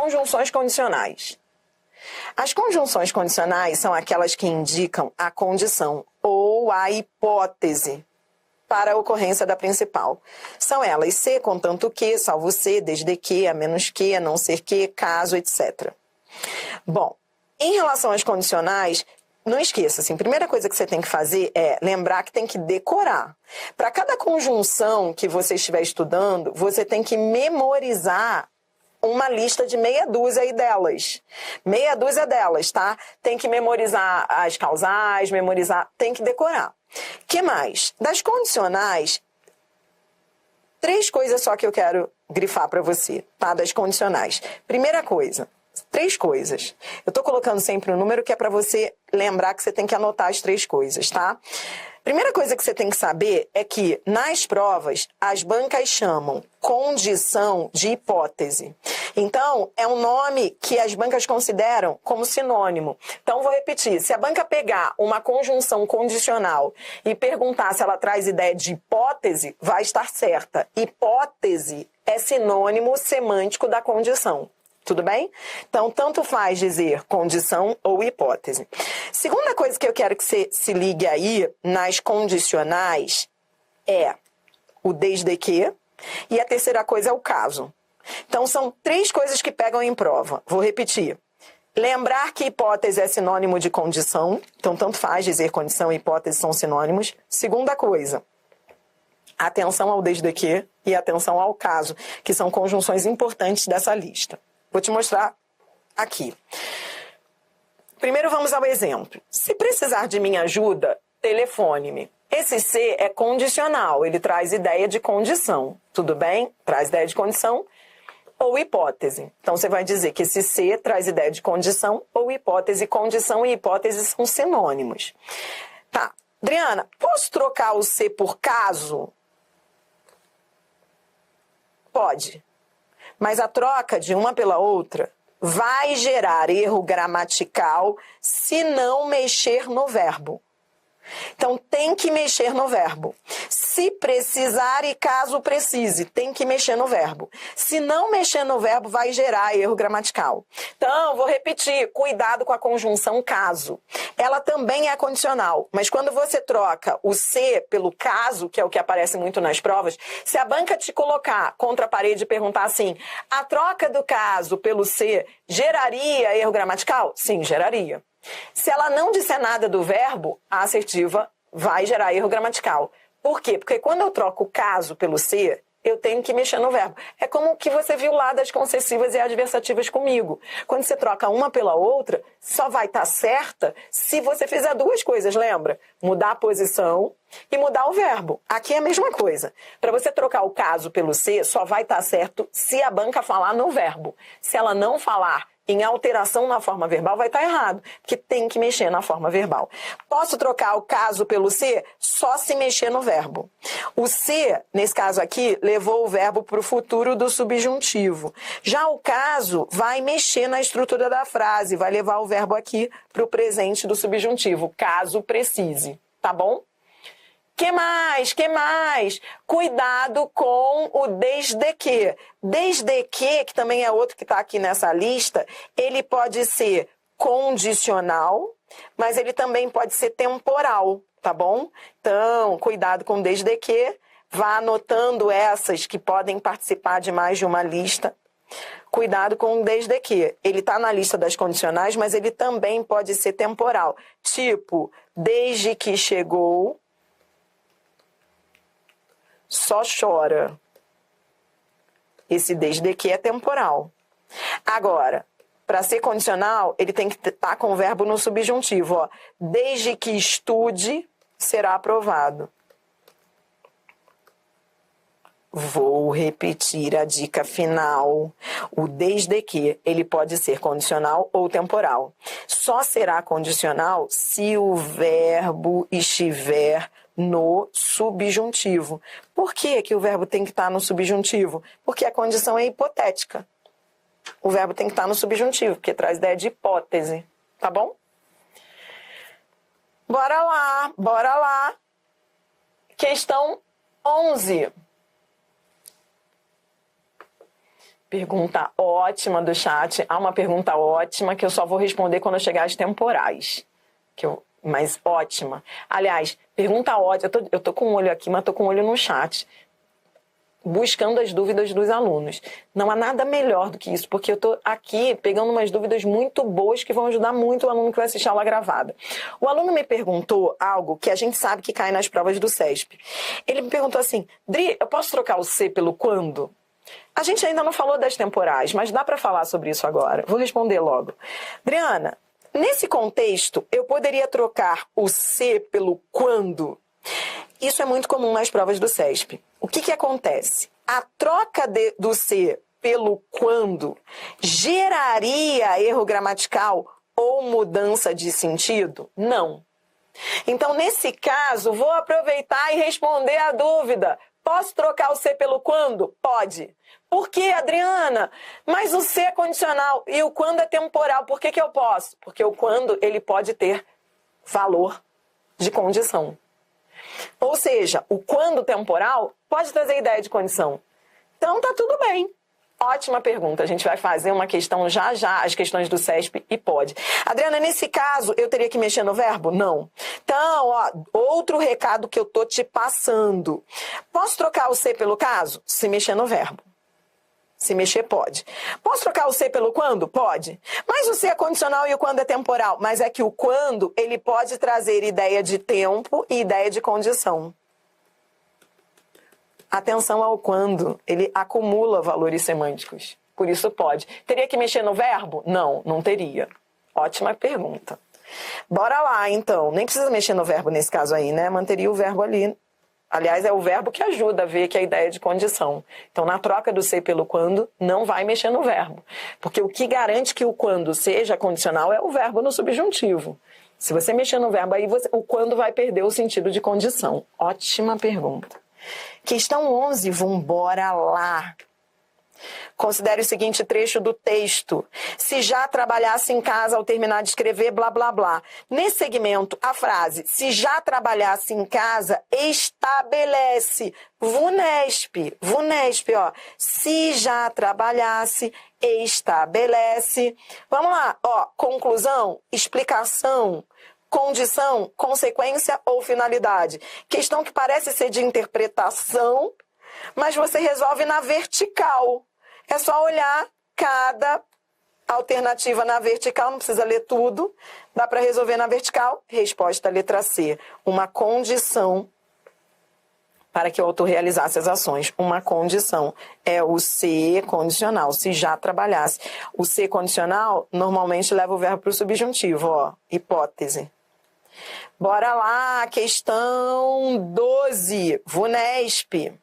conjunções condicionais. As conjunções condicionais são aquelas que indicam a condição ou a hipótese para a ocorrência da principal. São elas se, contanto que, salvo se, desde que, a menos que, a não ser que, caso, etc. Bom, em relação às condicionais, não esqueça, assim, a primeira coisa que você tem que fazer é lembrar que tem que decorar. Para cada conjunção que você estiver estudando, você tem que memorizar uma lista de meia dúzia aí delas. Meia dúzia delas, tá? Tem que memorizar as causais, tem que decorar. Que mais? Das condicionais, 3 coisas só que eu quero grifar para você, tá? Das condicionais. Primeira coisa, 3 coisas. Eu tô colocando sempre um número que é para você lembrar que você tem que anotar as 3 coisas, tá? Primeira coisa que você tem que saber é que, nas provas, as bancas chamam condição de hipótese. Então, é um nome que as bancas consideram como sinônimo. Então, vou repetir. Se a banca pegar uma conjunção condicional e perguntar se ela traz ideia de hipótese, vai estar certa. Hipótese é sinônimo semântico da condição. Tudo bem? Então, tanto faz dizer condição ou hipótese. Segunda coisa que eu quero que você se ligue aí nas condicionais é o desde que, e a terceira coisa é o caso. Então, são 3 coisas que pegam em prova. Vou repetir. Lembrar que hipótese é sinônimo de condição. Então, tanto faz dizer condição e hipótese são sinônimos. Segunda coisa, atenção ao desde que e atenção ao caso, que são conjunções importantes dessa lista. Vou te mostrar aqui. Primeiro vamos ao exemplo. Se precisar de minha ajuda, telefone-me. Esse se é condicional, ele traz ideia de condição. Tudo bem? Traz ideia de condição ou hipótese. Então você vai dizer que esse se traz ideia de condição ou hipótese. Condição e hipótese são sinônimos. Tá. Adriana, posso trocar o se por caso? Pode. Mas a troca de uma pela outra vai gerar erro gramatical se não mexer no verbo. Então, tem que mexer no verbo. Se precisar e caso precise, tem que mexer no verbo. Se não mexer no verbo, vai gerar erro gramatical. Então, vou repetir, cuidado com a conjunção caso. Ela também é condicional, mas quando você troca o se pelo caso, que é o que aparece muito nas provas, se a banca te colocar contra a parede e perguntar assim, a troca do caso pelo se geraria erro gramatical? Sim, geraria. Se ela não disser nada do verbo, a assertiva vai gerar erro gramatical. Por quê? Porque quando eu troco o caso pelo se, eu tenho que mexer no verbo. É como o que você viu lá das concessivas e adversativas comigo. Quando você troca uma pela outra, só vai estar certa se você fizer 2 coisas, lembra? Mudar a posição e mudar o verbo. Aqui é a mesma coisa. Para você trocar o caso pelo se, só vai estar certo se a banca falar no verbo. Se ela não falar em alteração na forma verbal, vai estar errado, porque tem que mexer na forma verbal. Posso trocar o caso pelo se? Só se mexer no verbo. O se, nesse caso aqui, levou o verbo para o futuro do subjuntivo. Já o caso vai mexer na estrutura da frase, vai levar o verbo aqui para o presente do subjuntivo, caso precise. Tá bom? Que mais? Cuidado com o desde que. Desde que também é outro que está aqui nessa lista, ele pode ser condicional, mas ele também pode ser temporal, tá bom? Então, cuidado com desde que. Vá anotando essas que podem participar de mais de uma lista. Cuidado com o desde que. Ele está na lista das condicionais, mas ele também pode ser temporal. Tipo, desde que chegou, só chora. Esse desde que é temporal. Agora, para ser condicional, ele tem que estar com o verbo no subjuntivo. Ó. Desde que estude, será aprovado. Vou repetir a dica final. O desde que, ele pode ser condicional ou temporal. Só será condicional se o verbo estiver no subjuntivo. Por que que o verbo tem que estar no subjuntivo? Porque a condição é hipotética. O verbo tem que estar no subjuntivo, porque traz ideia de hipótese. Tá bom? Bora lá. Questão 11. Pergunta ótima do chat. Há uma pergunta ótima que eu só vou responder quando eu chegar às temporais. Mas ótima. Aliás, pergunta ótima. Eu tô com um olho aqui, mas tô com um olho no chat, buscando as dúvidas dos alunos. Não há nada melhor do que isso, porque eu tô aqui pegando umas dúvidas muito boas que vão ajudar muito o aluno que vai assistir a aula gravada. O aluno me perguntou algo que a gente sabe que cai nas provas do CESP. Ele me perguntou assim: Dri, eu posso trocar o C pelo quando? A gente ainda não falou das temporais, mas dá para falar sobre isso agora. Vou responder logo. Adriana, nesse contexto, eu poderia trocar o C pelo quando? Isso é muito comum nas provas do CESP. O que acontece? A troca do C pelo quando geraria erro gramatical ou mudança de sentido? Não. Então, nesse caso, vou aproveitar e responder a dúvida. Posso trocar o C pelo quando? Pode. Por que, Adriana? Mas o C é condicional e o quando é temporal. Por que eu posso? Porque o quando ele pode ter valor de condição. Ou seja, o quando temporal pode trazer ideia de condição. Então tá tudo bem. Ótima pergunta. A gente vai fazer uma questão já, as questões do CESP, e pode. Adriana, nesse caso, eu teria que mexer no verbo? Não. Então, ó, outro recado que eu tô te passando. Posso trocar o C pelo caso? Se mexer no verbo. Se mexer, pode. Posso trocar o C pelo quando? Pode. Mas o C é condicional e o quando é temporal. Mas é que o quando, ele pode trazer ideia de tempo e ideia de condição. Atenção ao quando, ele acumula valores semânticos. Por isso pode. Teria que mexer no verbo? Não, não teria. Ótima pergunta. Bora lá, então. Nem precisa mexer no verbo nesse caso aí, né? Manteria o verbo ali. Aliás, é o verbo que ajuda a ver que é a ideia de condição. Então, na troca do ser pelo quando, não vai mexer no verbo. Porque o que garante que o quando seja condicional é o verbo no subjuntivo. Se você mexer no verbo aí, o quando vai perder o sentido de condição. Ótima pergunta. Questão 11, vambora lá. Considere o seguinte trecho do texto. Se já trabalhasse em casa ao terminar de escrever, blá, blá, blá. Nesse segmento, a frase, se já trabalhasse em casa, estabelece. VUNESP, ó. Se já trabalhasse, estabelece. Vamos lá, ó. Conclusão, explicação, condição, consequência ou finalidade. Questão que parece ser de interpretação, mas você resolve na vertical. É só olhar cada alternativa na vertical, não precisa ler tudo. Dá para resolver na vertical. Resposta letra C. Uma condição para que o autor realizasse as ações. Uma condição é o C condicional, se já trabalhasse. O C condicional normalmente leva o verbo para o subjuntivo, ó, hipótese. Bora lá, questão 12, VUNESP.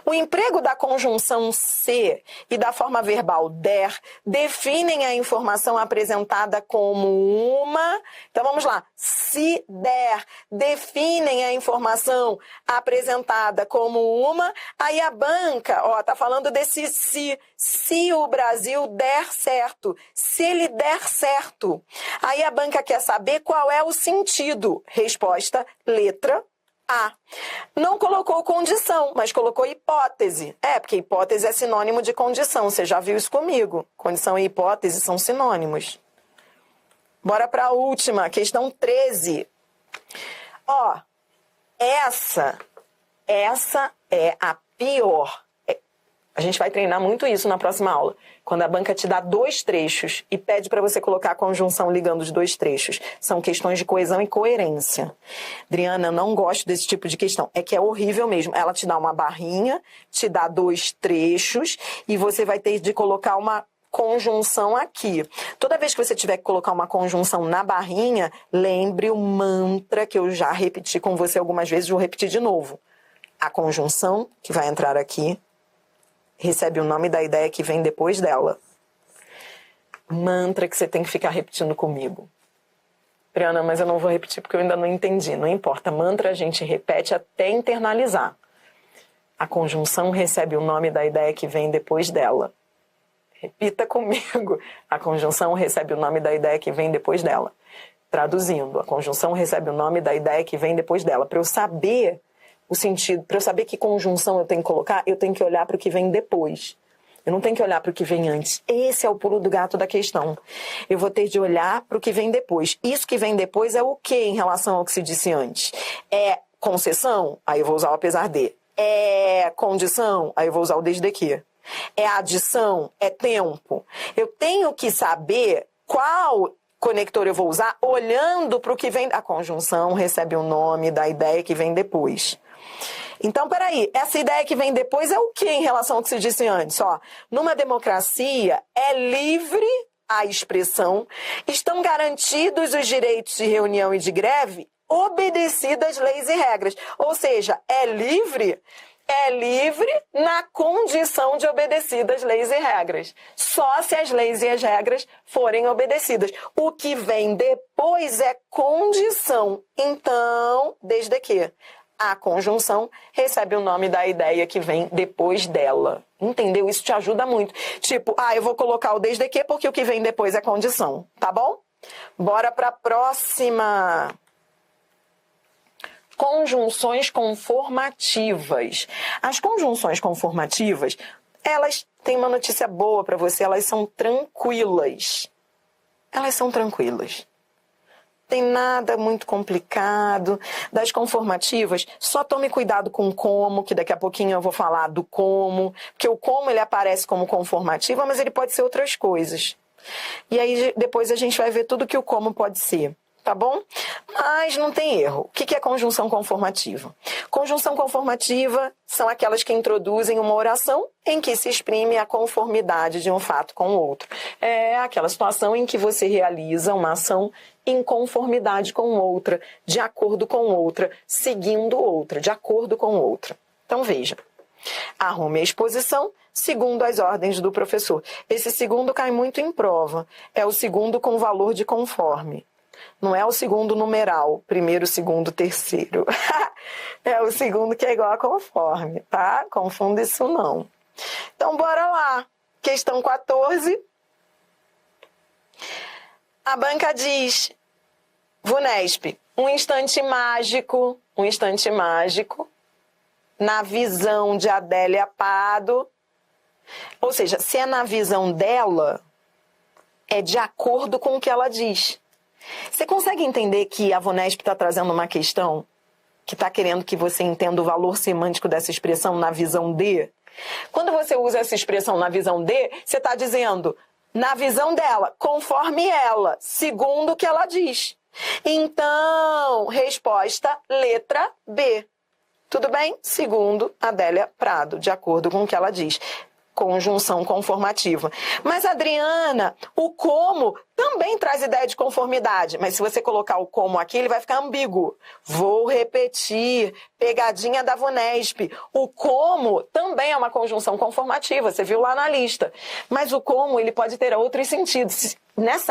O emprego da conjunção ser e da forma verbal der definem a informação apresentada como uma... Então, vamos lá. Se der, definem a informação apresentada como uma. Aí a banca, ó, tá falando desse se. Se o Brasil der certo. Se ele der certo. Aí a banca quer saber qual é o sentido. Resposta, letra A. Não colocou condição, mas colocou hipótese. Porque hipótese é sinônimo de condição. Você já viu isso comigo. Condição e hipótese são sinônimos. Bora para a última, questão 13. Ó, essa é a pior. A gente vai treinar muito isso na próxima aula. Quando a banca te dá 2 trechos e pede para você colocar a conjunção ligando os 2 trechos. São questões de coesão e coerência. Adriana, eu não gosto desse tipo de questão. É que é horrível mesmo. Ela te dá uma barrinha, te dá 2 trechos e você vai ter de colocar uma conjunção aqui. Toda vez que você tiver que colocar uma conjunção na barrinha, lembre o mantra que eu já repeti com você algumas vezes, vou repetir de novo. A conjunção que vai entrar aqui recebe o nome da ideia que vem depois dela. Mantra que você tem que ficar repetindo comigo. Briana, mas eu não vou repetir porque eu ainda não entendi. Não importa. Mantra a gente repete até internalizar. A conjunção recebe o nome da ideia que vem depois dela. Repita comigo. A conjunção recebe o nome da ideia que vem depois dela. Traduzindo, a conjunção recebe o nome da ideia que vem depois dela. Para eu saber o sentido, para eu saber que conjunção eu tenho que colocar, eu tenho que olhar para o que vem depois. Eu não tenho que olhar para o que vem antes. Esse é o pulo do gato da questão. Eu vou ter de olhar para o que vem depois. Isso que vem depois é o que em relação ao que se disse antes? É concessão? Aí eu vou usar o apesar de. É condição? Aí eu vou usar o desde que. É adição? É tempo? Eu tenho que saber qual conector eu vou usar olhando para o que vem. A conjunção recebe o nome da ideia que vem depois. Então, peraí, essa ideia que vem depois é o que em relação ao que se disse antes? Ó, numa democracia, é livre a expressão, estão garantidos os direitos de reunião e de greve, obedecidas leis e regras. Ou seja, é livre na condição de obedecidas leis e regras. Só se as leis e as regras forem obedecidas. O que vem depois é condição. Então, desde que a conjunção recebe o nome da ideia que vem depois dela. Entendeu? Isso te ajuda muito. Tipo, eu vou colocar o desde que porque o que vem depois é condição. Tá bom? Bora para a próxima. Conjunções conformativas. As conjunções conformativas, elas têm uma notícia boa para você, elas são tranquilas. Elas são tranquilas. Tem nada muito complicado. Das conformativas, só tome cuidado com o como, que daqui a pouquinho eu vou falar do como, porque o como ele aparece como conformativa, mas ele pode ser outras coisas. E aí depois a gente vai ver tudo que o como pode ser. Tá bom? Mas não tem erro. O que é conjunção conformativa? Conjunção conformativa são aquelas que introduzem uma oração em que se exprime a conformidade de um fato com o outro. É aquela situação em que você realiza uma ação em conformidade com outra, de acordo com outra, seguindo outra, de acordo com outra. Então veja. Arrume a exposição segundo as ordens do professor. Esse segundo cai muito em prova. É o segundo com valor de conforme. Não é o segundo numeral, primeiro, segundo, terceiro. É o segundo que é igual a conforme, tá? Confunda isso não. Então, bora lá. Questão 14. A banca diz, VUNESP, um instante mágico, na visão de Adélia Prado. Ou seja, se é na visão dela, é de acordo com o que ela diz. Você consegue entender que a VUNESP está trazendo uma questão que está querendo que você entenda o valor semântico dessa expressão na visão de? Quando você usa essa expressão na visão de, você está dizendo na visão dela, conforme ela, segundo o que ela diz. Então, resposta letra B. Tudo bem? Segundo Adélia Prado, de acordo com o que ela diz. Conjunção conformativa. Mas, Adriana, o como também traz ideia de conformidade. Mas se você colocar o como aqui, ele vai ficar ambíguo. Vou repetir. Pegadinha da VUNESP. O como também é uma conjunção conformativa. Você viu lá na lista. Mas o como, ele pode ter outros sentidos.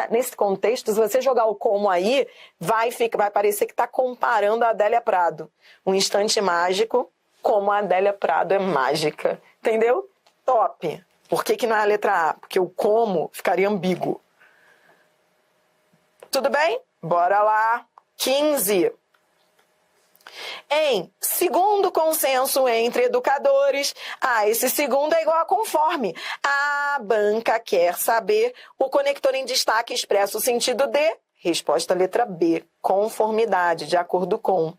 Nesse contexto, se você jogar o como aí, vai parecer que está comparando a Adélia Prado. Um instante mágico, como a Adélia Prado é mágica. Entendeu? Top. Por que não é a letra A? Porque o como ficaria ambíguo. Tudo bem? Bora lá. 15. Em segundo consenso entre educadores, esse segundo é igual a conforme. A banca quer saber, o conector em destaque expressa o sentido de, resposta letra B, conformidade, de acordo com.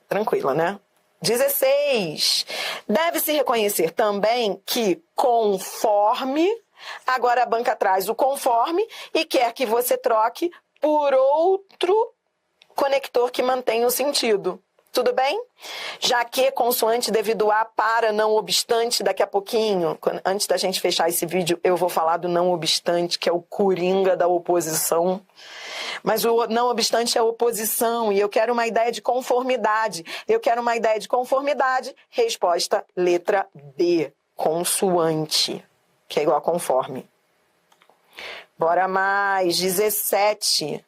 Tranquila, né? 16. Deve-se reconhecer também que conforme, agora a banca traz o conforme e quer que você troque por outro conector que mantenha o sentido. Tudo bem? Já que consoante devido a, para, não obstante, daqui a pouquinho, antes da gente fechar esse vídeo, eu vou falar do não obstante, que é o coringa da oposição. Mas o não obstante é oposição e eu quero uma ideia de conformidade. Resposta letra B, consoante, que é igual a conforme. Bora mais, 17.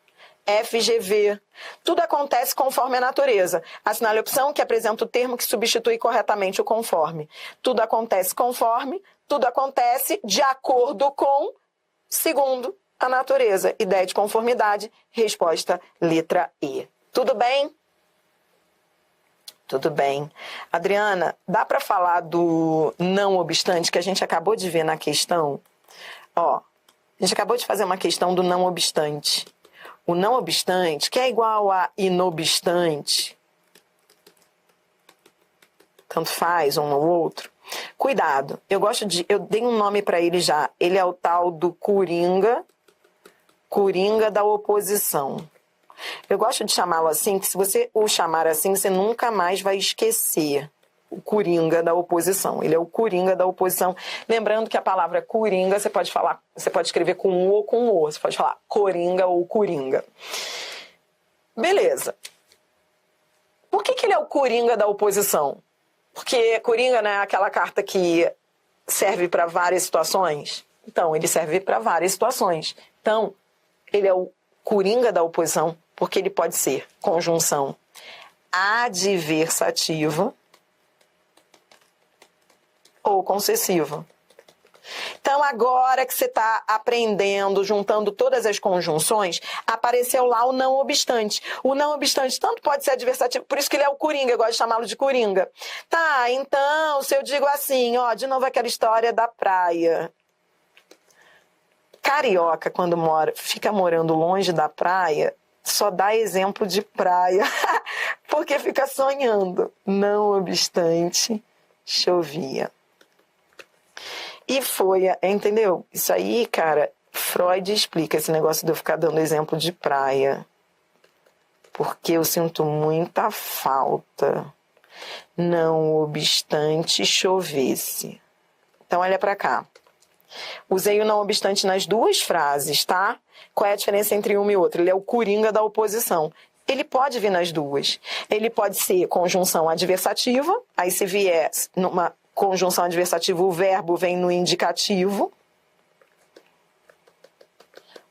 FGV. Tudo acontece conforme a natureza. Assinale a opção que apresenta o termo que substitui corretamente o conforme. Tudo acontece conforme, tudo acontece de acordo com, segundo a natureza. Ideia de conformidade, resposta letra E. Tudo bem? Tudo bem. Adriana, dá para falar do não obstante que a gente acabou de ver na questão? Ó, a gente acabou de fazer uma questão do não obstante. O não obstante, que é igual a inobstante, tanto faz um ou outro. Cuidado, eu dei um nome para ele já. Ele é o tal do coringa da oposição. Eu gosto de chamá-lo assim, que se você o chamar assim, você nunca mais vai esquecer o coringa da oposição. Ele é o coringa da oposição. Lembrando que a palavra coringa você pode escrever com um ou com o. Você pode falar coringa ou coringa. Beleza. Por que ele é o coringa da oposição? Porque coringa não é aquela carta que serve para várias situações? Então, ele serve para várias situações. Então, ele é o coringa da oposição porque ele pode ser conjunção adversativa ou concessiva. Então, agora que você está aprendendo, juntando todas as conjunções, apareceu lá o não obstante. O não obstante tanto pode ser adversativo, por isso que ele é o coringa, eu gosto de chamá-lo de coringa. Tá, então, se eu digo assim, ó, de novo aquela história da praia. Carioca, quando fica morando longe da praia, só dá exemplo de praia, porque fica sonhando. Não obstante, chovia. E foi, entendeu? Isso aí, cara, Freud explica esse negócio de eu ficar dando exemplo de praia. Porque eu sinto muita falta. Não obstante chovesse. Então, olha pra cá. Usei o não obstante nas duas frases, tá? Qual é a diferença entre uma e outra? Ele é o coringa da oposição. Ele pode vir nas duas. Ele pode ser conjunção adversativa, aí se vier numa conjunção adversativa, o verbo vem no indicativo.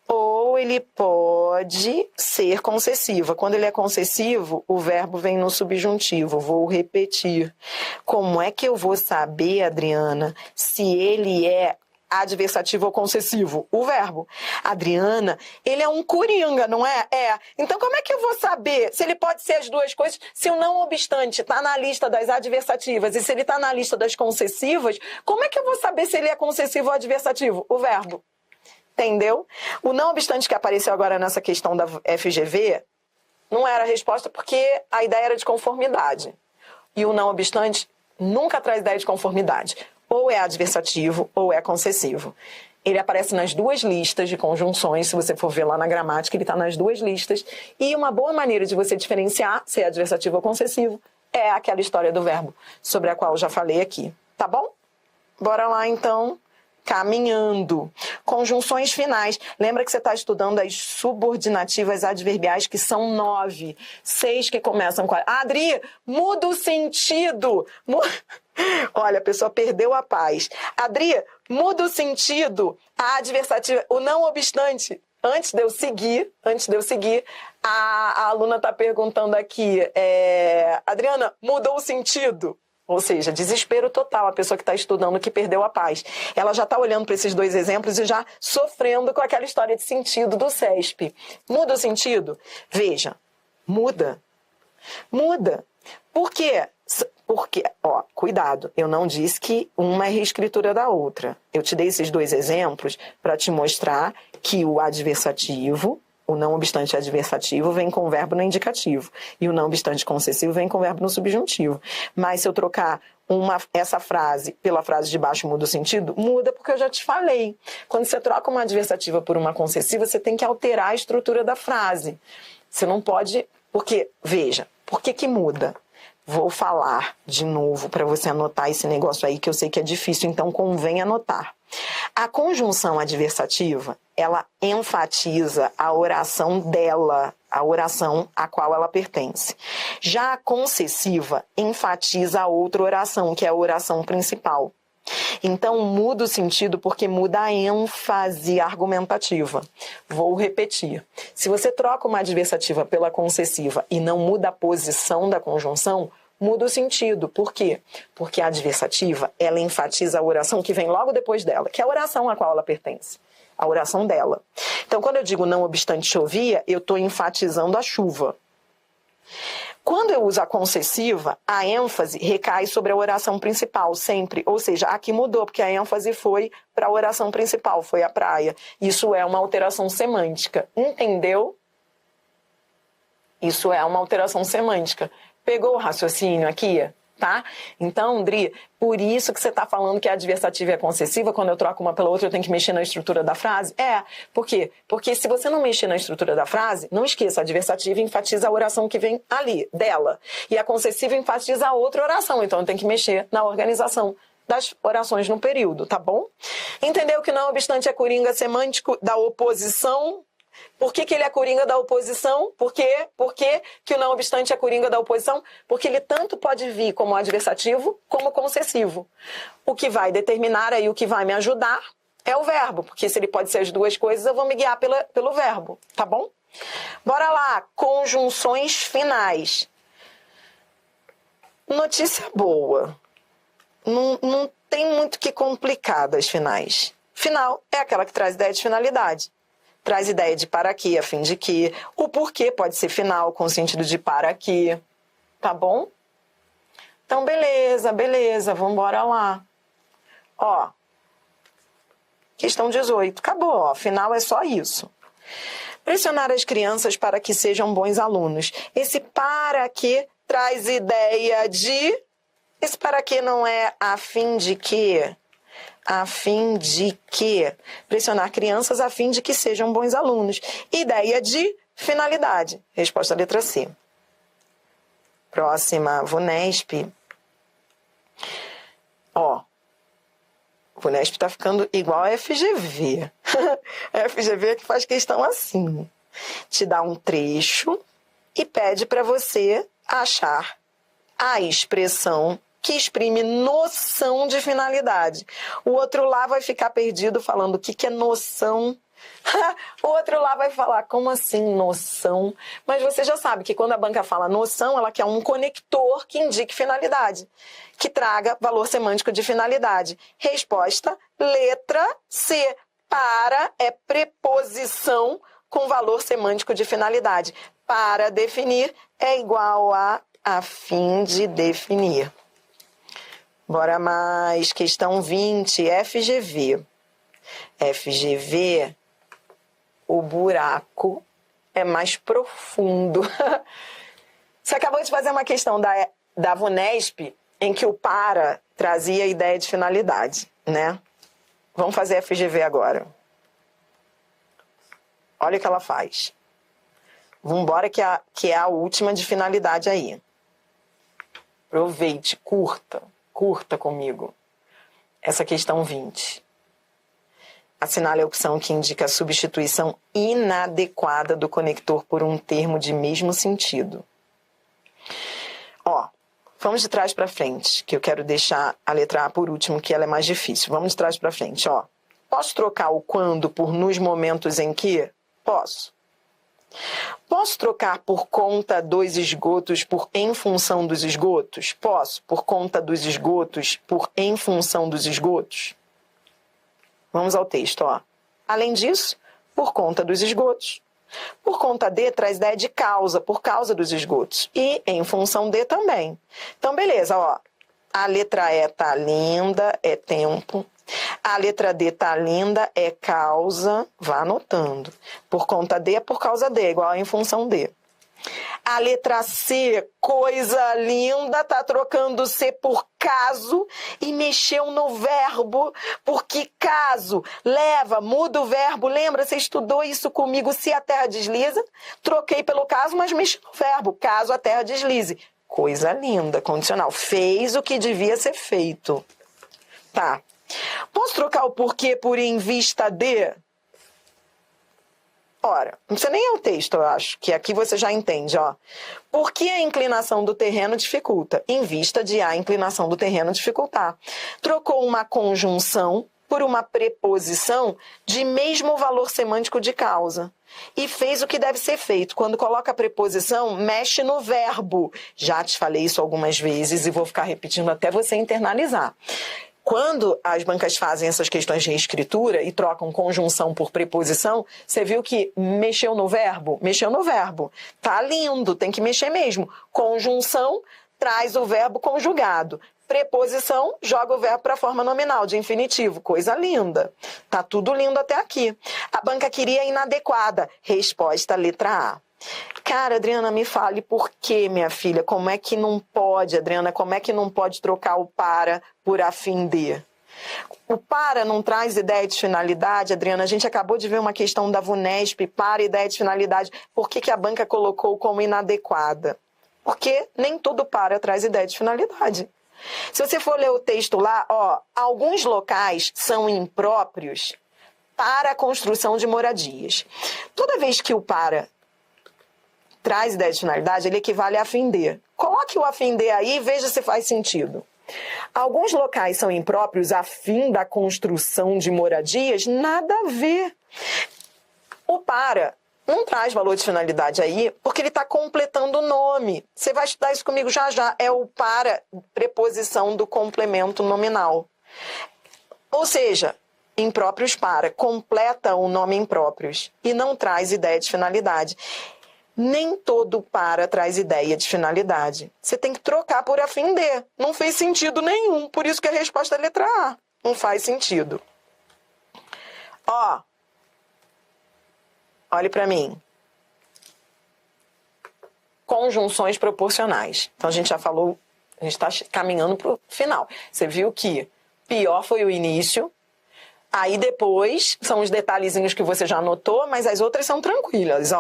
Ou ele pode ser concessiva. Quando ele é concessivo, o verbo vem no subjuntivo. Vou repetir. Como é que eu vou saber, Adriana, se ele é adversativo ou concessivo? O verbo. Adriana, ele é um coringa, não é? É. Então, como é que eu vou saber se ele pode ser as duas coisas? Se o não obstante está na lista das adversativas e se ele está na lista das concessivas, como é que eu vou saber se ele é concessivo ou adversativo? O verbo. Entendeu? O não obstante que apareceu agora nessa questão da FGV não era a resposta porque a ideia era de conformidade. E o não obstante nunca traz ideia de conformidade. Ou é adversativo ou é concessivo. Ele aparece nas duas listas de conjunções, se você for ver lá na gramática, ele está nas duas listas. E uma boa maneira de você diferenciar se é adversativo ou concessivo é aquela história do verbo, sobre a qual eu já falei aqui. Tá bom? Bora lá, então. Caminhando. Conjunções finais. Lembra que você está estudando as subordinativas adverbiais, que são 9. 6 que começam com... Adri, muda o sentido. Olha, a pessoa perdeu a paz. Adri, muda o sentido. A adversativa, o não obstante. Antes de eu seguir, a aluna está perguntando aqui, Adriana, mudou o sentido? Ou seja, desespero total, a pessoa que está estudando que perdeu a paz. Ela já está olhando para esses dois exemplos e já sofrendo com aquela história de sentido do CESP. Muda o sentido? Veja, muda. Muda. Por quê? Porque, cuidado, eu não disse que uma é reescritura da outra. Eu te dei esses dois exemplos para te mostrar que o adversativo, o não obstante adversativo, vem com o verbo no indicativo. E o não obstante concessivo vem com o verbo no subjuntivo. Mas se eu trocar essa frase pela frase de baixo, muda o sentido? Muda, porque eu já te falei. Quando você troca uma adversativa por uma concessiva, você tem que alterar a estrutura da frase. Você não pode... Porque, veja, por que muda? Vou falar de novo para você anotar esse negócio aí, que eu sei que é difícil, então convém anotar. A conjunção adversativa, ela enfatiza a oração dela, a oração a qual ela pertence. Já a concessiva enfatiza a outra oração, que é a oração principal. Então, muda o sentido porque muda a ênfase argumentativa. Vou repetir. Se você troca uma adversativa pela concessiva e não muda a posição da conjunção, muda o sentido. Por quê? Porque a adversativa, ela enfatiza a oração que vem logo depois dela, que é a oração a qual ela pertence. A oração dela. Então, quando eu digo não obstante chovia, eu estou enfatizando a chuva. Quando eu uso a concessiva, a ênfase recai sobre a oração principal, sempre. Ou seja, aqui mudou, porque a ênfase foi para a oração principal, foi a praia. Isso é uma alteração semântica. Entendeu? Isso é uma alteração semântica. Pegou o raciocínio aqui? Tá? Então, Dri, por isso que você está falando que a adversativa é concessiva, quando eu troco uma pela outra eu tenho que mexer na estrutura da frase? Por quê? Porque se você não mexer na estrutura da frase, não esqueça, a adversativa enfatiza a oração que vem ali, dela. E a concessiva enfatiza a outra oração, então eu tenho que mexer na organização das orações no período, tá bom? Entendeu que não obstante é coringa semântico da oposição? Por que ele é coringa da oposição? Por quê? Por que o não obstante é coringa da oposição? Porque ele tanto pode vir como adversativo como concessivo. O que vai determinar aí, o que vai me ajudar é o verbo, porque se ele pode ser as duas coisas, eu vou me guiar pelo verbo, tá bom? Bora lá, conjunções finais. Notícia boa. Não tem muito que complicar das finais. Final é aquela que traz ideia de finalidade. Traz ideia de para que, a fim de que. O porquê pode ser final, com sentido de para que. Tá bom? Então, beleza. Vamos embora lá. Ó. Questão 18. Acabou, ó. Final é só isso. Pressionar as crianças para que sejam bons alunos. Esse para que traz ideia de... Esse para que não é a fim de que... A fim de que... Pressionar crianças a fim de que sejam bons alunos. Ideia de finalidade. Resposta letra C. Próxima, VUNESP. Ó. VUNESP tá ficando igual a FGV. A FGV é que faz questão assim. Te dá um trecho e pede para você achar a expressão que exprime noção de finalidade. O outro lá vai ficar perdido falando o que é noção. O outro lá vai falar, como assim noção? Mas você já sabe que quando a banca fala noção, ela quer um conector que indique finalidade, que traga valor semântico de finalidade. Resposta, letra C. Para é preposição com valor semântico de finalidade. Para definir é igual a fim de definir. Bora mais. Questão 20, FGV. FGV, o buraco é mais profundo. Você acabou de fazer uma questão da VUNESP em que o para trazia a ideia de finalidade, né? Vamos fazer FGV agora. Olha o que ela faz. Vambora que é a última de finalidade aí. Aproveite, curta comigo. Essa questão 20. Assinale a opção que indica a substituição inadequada do conector por um termo de mesmo sentido. Ó, vamos de trás para frente, que eu quero deixar a letra A por último, que ela é mais difícil. Vamos de trás para frente, ó. Posso trocar o quando por nos momentos em que? Posso. Posso trocar por conta dos esgotos por em função dos esgotos? Posso. Por conta dos esgotos por em função dos esgotos? Vamos ao texto, ó. Além disso, por conta dos esgotos. Por conta de traz ideia de causa, por causa dos esgotos. E em função de também. Então, beleza, ó. A letra E tá linda, é tempo. A letra D tá linda, é causa. Vá anotando. Por conta de é por causa de, igual a em função de. A letra C, coisa linda, tá trocando C por caso e mexeu no verbo, porque caso leva, muda o verbo. Lembra, você estudou isso comigo, se a terra desliza? Troquei pelo caso, mas mexi no verbo, caso a terra deslize. Coisa linda, condicional. Fez o que devia ser feito. Tá. Posso trocar o porquê por em vista de? Ora, não precisa nem é o texto, eu acho, que aqui você já entende, ó. Por que a inclinação do terreno dificulta? Em vista de a inclinação do terreno dificultar. Trocou uma conjunção por uma preposição de mesmo valor semântico de causa. E fez o que deve ser feito. Quando coloca a preposição, mexe no verbo. Já te falei isso algumas vezes e vou ficar repetindo até você internalizar. Quando as bancas fazem essas questões de reescritura e trocam conjunção por preposição, você viu que mexeu no verbo? Mexeu no verbo. Tá lindo, tem que mexer mesmo. Conjunção traz o verbo conjugado. Preposição joga o verbo para a forma nominal, de infinitivo. Coisa linda. Tá tudo lindo até aqui. A banca queria inadequada. Resposta letra A. Cara, Adriana, me fale por quê, minha filha? Como é que não pode, Adriana? Como é que não pode trocar o para por a fim de? O para não traz ideia de finalidade, Adriana? A gente acabou de ver uma questão da VUNESP, para ideia de finalidade. Por que a banca colocou como inadequada? Porque nem tudo para traz ideia de finalidade. Se você for ler o texto lá, alguns locais são impróprios para a construção de moradias. Toda vez que o para traz ideia de finalidade, ele equivale a fim de. Coloque o a fim de aí e veja se faz sentido. Alguns locais são impróprios a fim da construção de moradias, nada a ver. O para não traz valor de finalidade aí, porque ele está completando o nome. Você vai estudar isso comigo já já. É o para, preposição do complemento nominal. Ou seja, impróprios para, completa o nome impróprios e não traz ideia de finalidade. Nem todo para traz ideia de finalidade. Você tem que trocar por a fim de. Não fez sentido nenhum. Por isso que a resposta é letra A. Não faz sentido. Olhe para mim. Conjunções proporcionais. Então a gente já falou, a gente está caminhando para o final. Você viu que pior foi o início. Aí depois são os detalhezinhos que você já anotou, mas as outras são tranquilas,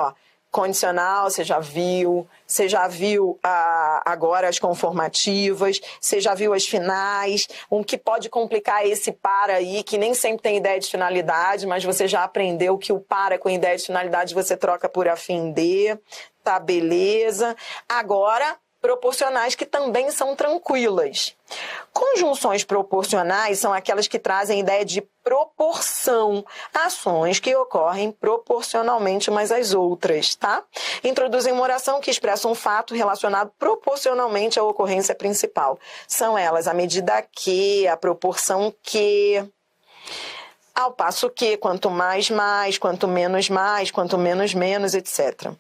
Condicional, você já viu agora as conformativas, você já viu as finais, o que pode complicar esse para aí, que nem sempre tem ideia de finalidade, mas você já aprendeu que o para com ideia de finalidade você troca por a fim de, tá beleza. Agora, proporcionais que também são tranquilas. Conjunções proporcionais são aquelas que trazem ideia de proporção, ações que ocorrem proporcionalmente umas às outras, tá? Introduzem uma oração que expressa um fato relacionado proporcionalmente à ocorrência principal. São elas a medida que, a proporção que, ao passo que, quanto mais, quanto menos, quanto menos, etc.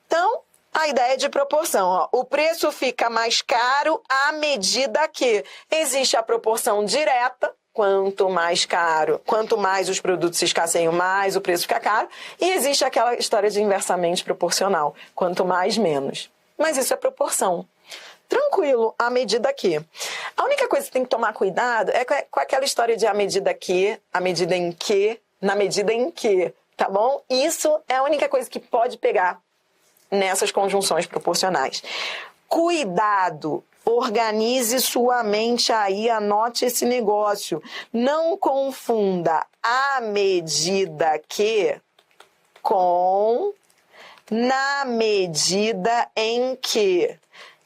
Então, a ideia de proporção, o preço fica mais caro à medida que existe a proporção direta, quanto mais caro, quanto mais os produtos se escasseiam, mais o preço fica caro, e existe aquela história de inversamente proporcional, quanto mais, menos. Mas isso é proporção. Tranquilo, à medida que. A única coisa que tem que tomar cuidado é com aquela história de à medida que, à medida em que, na medida em que, tá bom? Isso é a única coisa que pode pegar nessas conjunções proporcionais. Cuidado, organize sua mente aí, anote esse negócio. Não confunda à medida que com na medida em que.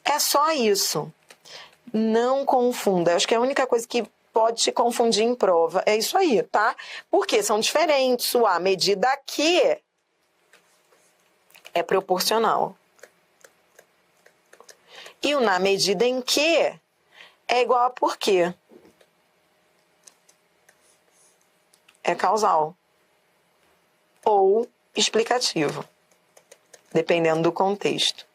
É só isso. Não confunda. Acho que é a única coisa que pode te confundir em prova. É isso aí, tá? Porque são diferentes. O à medida que é proporcional. E o na medida em que é igual a por quê. É causal. Ou explicativo. Dependendo do contexto.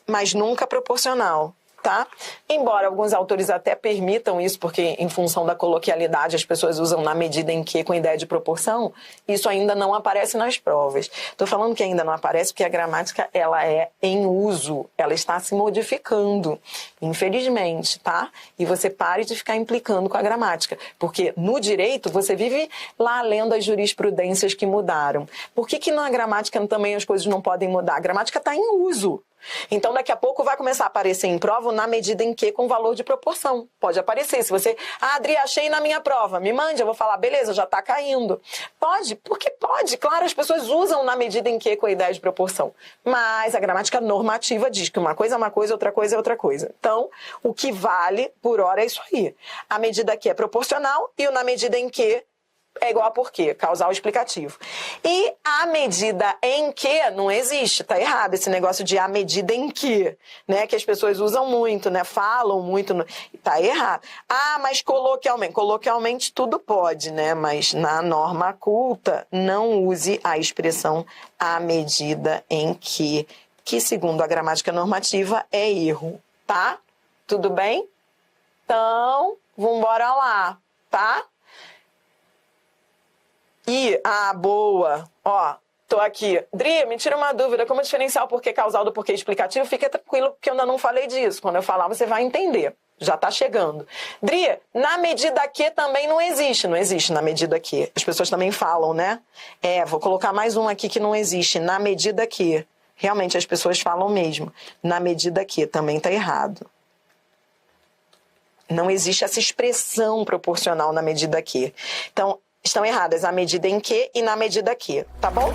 Mas nunca proporcional, tá? Embora alguns autores até permitam isso, porque em função da coloquialidade as pessoas usam na medida em que com ideia de proporção, isso ainda não aparece nas provas. Estou falando que ainda não aparece porque a gramática ela é em uso, ela está se modificando, infelizmente, tá? E você pare de ficar implicando com a gramática, porque no direito você vive lá lendo as jurisprudências que mudaram. Por que na gramática também as coisas não podem mudar? A gramática está em uso. Então, daqui a pouco vai começar a aparecer em prova na medida em que com valor de proporção. Pode aparecer. Se você, Adri, achei na minha prova, me mande, eu vou falar, beleza, já está caindo. Pode, porque pode. Claro, as pessoas usam na medida em que com a ideia de proporção. Mas a gramática normativa diz que uma coisa é uma coisa, outra coisa é outra coisa. Então, o que vale por hora é isso aí. A medida que é proporcional e o na medida em que é igual a por quê, causal explicativo. E a medida em que não existe, tá errado esse negócio de a medida em que, né, que as pessoas usam muito, né, falam muito, tá errado. Ah, mas coloquialmente tudo pode, né, mas na norma culta não use a expressão a medida em que segundo a gramática normativa é erro, tá? Tudo bem? Então, vambora lá, tá? E, boa, ó, tô aqui. Dri, me tira uma dúvida, como diferenciar o porquê causal do porquê explicativo? Fica tranquilo, porque eu ainda não falei disso. Quando eu falar, você vai entender. Já tá chegando. Dri, na medida que também não existe na medida que. As pessoas também falam, né? Vou colocar mais um aqui que não existe, na medida que. Realmente, as pessoas falam mesmo. Na medida que, também tá errado. Não existe essa expressão proporcional na medida que. Então, estão erradas a medida em que e na medida que, tá bom?